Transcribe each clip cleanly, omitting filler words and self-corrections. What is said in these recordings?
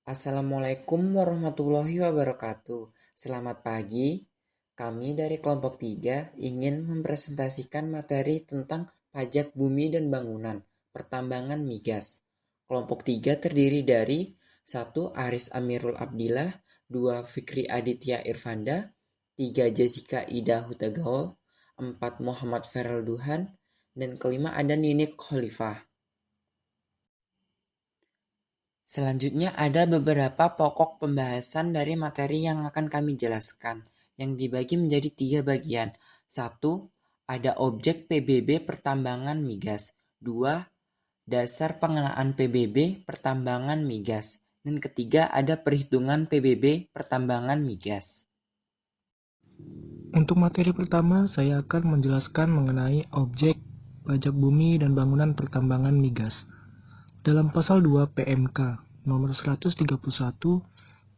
Assalamualaikum warahmatullahi wabarakatuh. Selamat pagi. Kami dari kelompok 3 ingin mempresentasikan materi tentang pajak bumi dan bangunan, pertambangan migas. Kelompok 3 terdiri dari 1. Aris Amirul Abdillah, 2. Fikri Aditya Irfanda, 3. Jessica Ida Hutagaol, 4. Muhammad Ferel Duhan, dan kelima ada Ninik Khalifah. Selanjutnya ada beberapa pokok pembahasan dari materi yang akan kami jelaskan, yang dibagi menjadi 3 bagian. 1. Ada objek PBB pertambangan migas. 2. Dasar pengenaan PBB pertambangan migas. Dan ketiga ada perhitungan PBB pertambangan migas. Untuk materi pertama, saya akan menjelaskan mengenai objek pajak bumi dan bangunan pertambangan migas. Dalam pasal 2 PMK nomor 131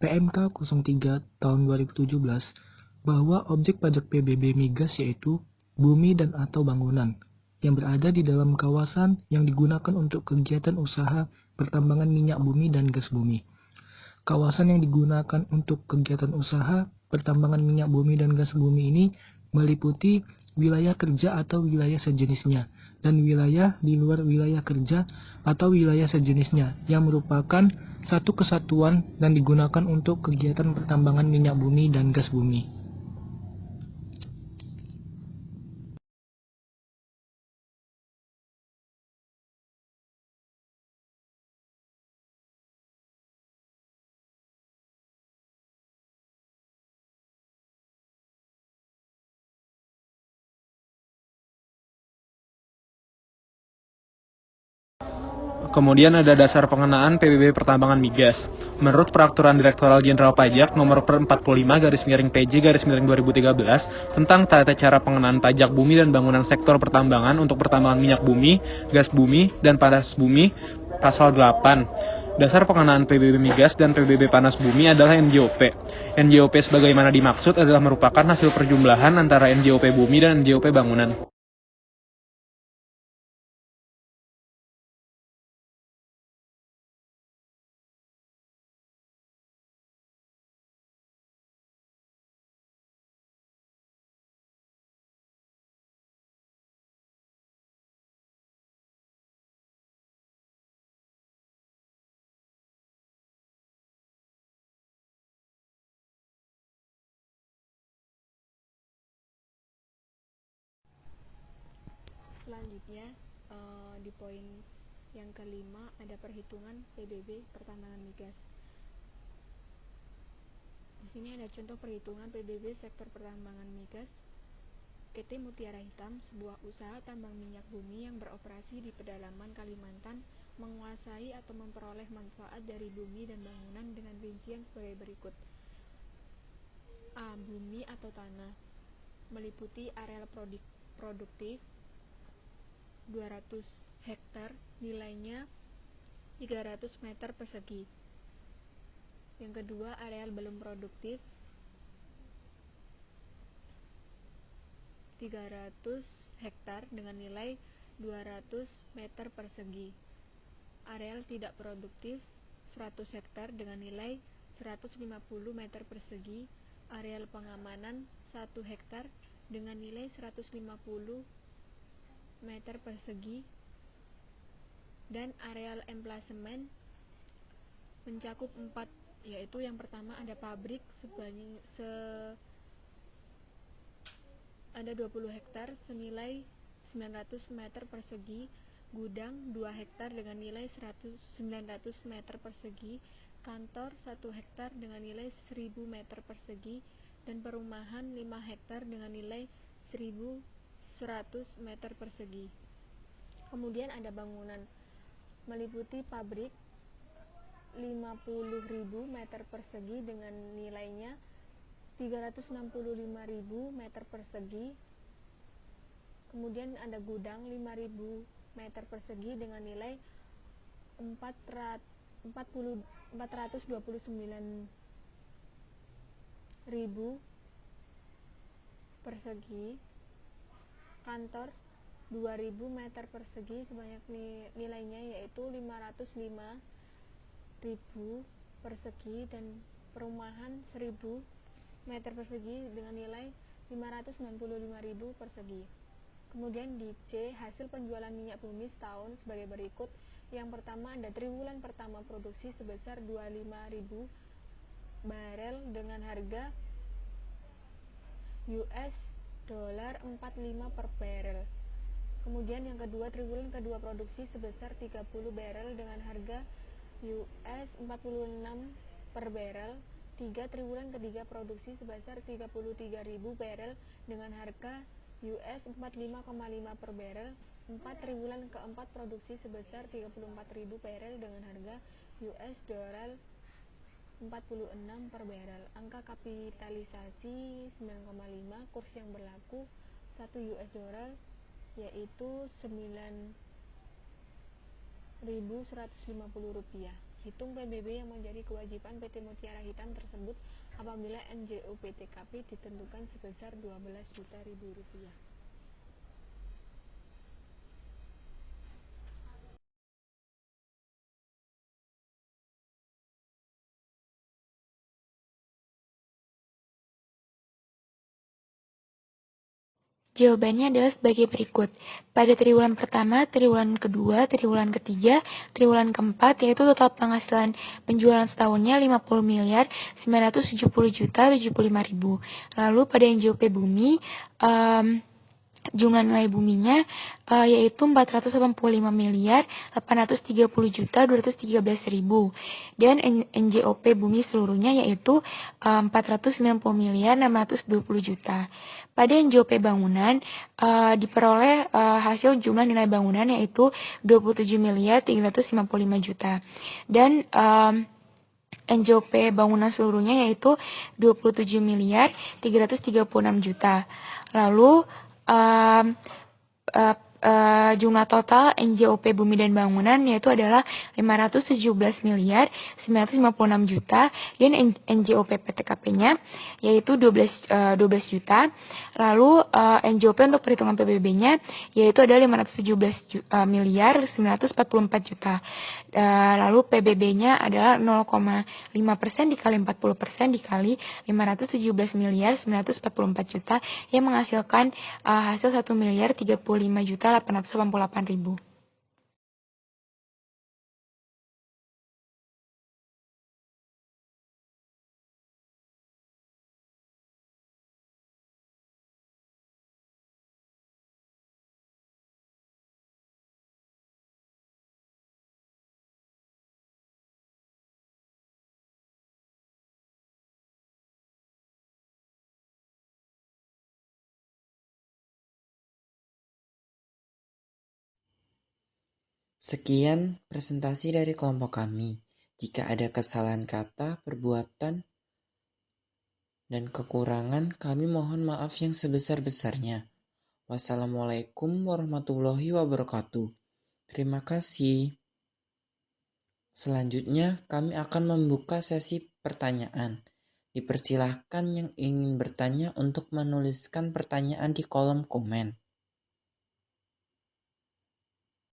PMK 03 tahun 2017 bahwa objek pajak PBB migas yaitu bumi dan atau bangunan yang berada di dalam kawasan yang digunakan untuk kegiatan usaha pertambangan minyak bumi dan gas bumi. Kawasan yang digunakan untuk kegiatan usaha pertambangan minyak bumi dan gas bumi ini meliputi wilayah kerja atau wilayah sejenisnya, dan wilayah di luar wilayah kerja atau wilayah sejenisnya yang merupakan satu kesatuan dan digunakan untuk kegiatan pertambangan minyak bumi dan gas bumi. Kemudian ada dasar pengenaan PBB pertambangan migas. Menurut Peraturan Direktoral Jenderal Pajak Nomor 45/PJ/2013 tentang tata cara pengenaan pajak bumi dan bangunan sektor pertambangan untuk pertambangan minyak bumi, gas bumi, dan panas bumi, Pasal 8. Dasar pengenaan PBB migas dan PBB panas bumi adalah NJOP. NJOP sebagaimana dimaksud adalah merupakan hasil perjumlahan antara NJOP bumi dan NJOP bangunan. Selanjutnya di poin yang kelima ada perhitungan PBB pertambangan migas. Di sini ada contoh perhitungan PBB sektor pertambangan migas. PT Mutiara Hitam, sebuah usaha tambang minyak bumi yang beroperasi di pedalaman Kalimantan, menguasai atau memperoleh manfaat dari bumi dan bangunan dengan rincian sebagai berikut. A. Bumi atau tanah meliputi areal produktif 200 hektar, nilainya 300 meter persegi. Yang kedua, areal belum produktif 300 hektar dengan nilai 200 meter persegi. Areal tidak produktif 100 hektar dengan nilai 150 meter persegi. Areal pengamanan 1 hektar dengan nilai 150 meter persegi, dan areal emplasemen mencakup 4, yaitu yang pertama ada pabrik ada 20 hektar senilai 900 meter persegi, gudang 2 hektar dengan nilai 900 meter persegi, kantor 1 hektar dengan nilai 1000 meter persegi, dan perumahan 5 hektar dengan nilai 1100 meter persegi. Kemudian ada bangunan meliputi pabrik 50.000 meter persegi dengan nilainya 365.000 meter persegi. Kemudian ada gudang 5.000 meter persegi dengan nilai 429.000 persegi. Kantor 2.000 meter persegi sebanyak nilainya yaitu 505.000 persegi dan perumahan 1000 meter persegi dengan nilai 595.000 persegi. Kemudian di C, hasil penjualan minyak bumi setahun sebagai berikut. Yang pertama ada triwulan pertama produksi sebesar 25.000 barel dengan harga US dollar 45 per barel. Kemudian yang kedua, triwulan kedua produksi sebesar 30 barel dengan harga US 46 per barel. 3. Triwulan ketiga produksi sebesar 33.000 barel dengan harga US 45,5 per barel. 4. Triwulan keempat produksi sebesar 34.000 barel dengan harga US dollar 46 per barel. Angka kapitalisasi 9,5, kurs yang berlaku 1 US dollar yaitu 9.150 rupiah. Hitung PBB yang menjadi kewajiban PT Mutiara Hitam tersebut apabila NJO PTKP ditentukan sebesar 12 juta rupiah. Jawabannya adalah sebagai berikut. Pada triwulan pertama, triwulan kedua, triwulan ketiga, triwulan keempat, yaitu total penghasilan penjualan setahunnya 50.970.075.000. Lalu pada NJOP Bumi, jumlah nilai buminya yaitu 485.830.213.000 dan NJOP bumi seluruhnya yaitu 490.620.000.000. Pada NJOP bangunan diperoleh hasil jumlah nilai bangunan yaitu 27.355.000.000 dan NJOP bangunan seluruhnya yaitu 27.336.000.000. Lalu jumlah total NJOP bumi dan bangunan yaitu adalah 517.956.000.000 dan NJOP PTKP-nya yaitu 12 juta. Lalu NJOP untuk perhitungan PBB-nya yaitu adalah 517.944.000.000. Lalu PBB-nya adalah 0,5% dikali 40% dikali 517.944.000.000 yang menghasilkan hasil 1.035.888.000. Sekian presentasi dari kelompok kami. Jika ada kesalahan kata, perbuatan, dan kekurangan, kami mohon maaf yang sebesar-besarnya. Wassalamualaikum warahmatullahi wabarakatuh. Terima kasih. Selanjutnya, kami akan membuka sesi pertanyaan. Dipersilahkan yang ingin bertanya untuk menuliskan pertanyaan di kolom komen.